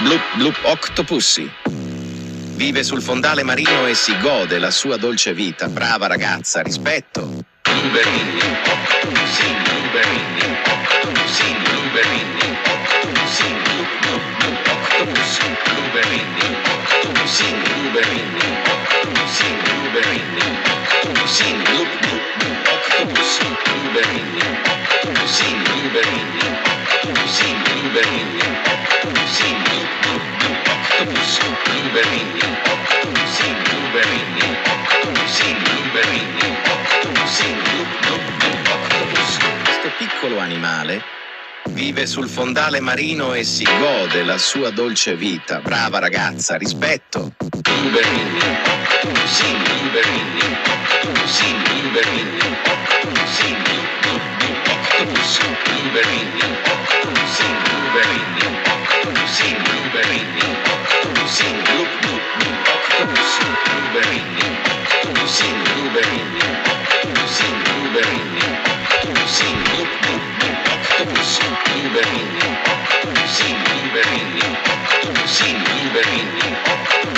Bloop bloop octopussy. Vive sul fondale marino e si gode la sua dolce vita. Brava ragazza, rispetto. Blueberry, octopussy, blueberry, octopussy, blueberry, octopussy, octopussy, blueberry, octopussy, blueberry, octopussy, blueberry, octopussy, bloop bloop octopussy, blueberry, octopussy, blueberry, octopussy, blueberry, octopussy, bloop bloop octopussy, blueberry, octopussy, blueberry, octopussy, blueberry, octopussy, bloop bloop octopussy. Questo piccolo animale vive sul fondale marino e si gode la sua dolce vita. Brava ragazza, rispetto. Blueberry, octopussy, blueberry, octopussy, blueberry, octopussy, bloop bloop octopussy, blueberry, octopussy, blueberry, octopussy, blueberry, octopussy, bloop bloop octopussy, blueberry, octopussy, blueberry, octopussy, blueberry, octopussy, bloop bloop octopussy, blueberry, octopussy, blueberry, octopussy, blueberry, octopussy.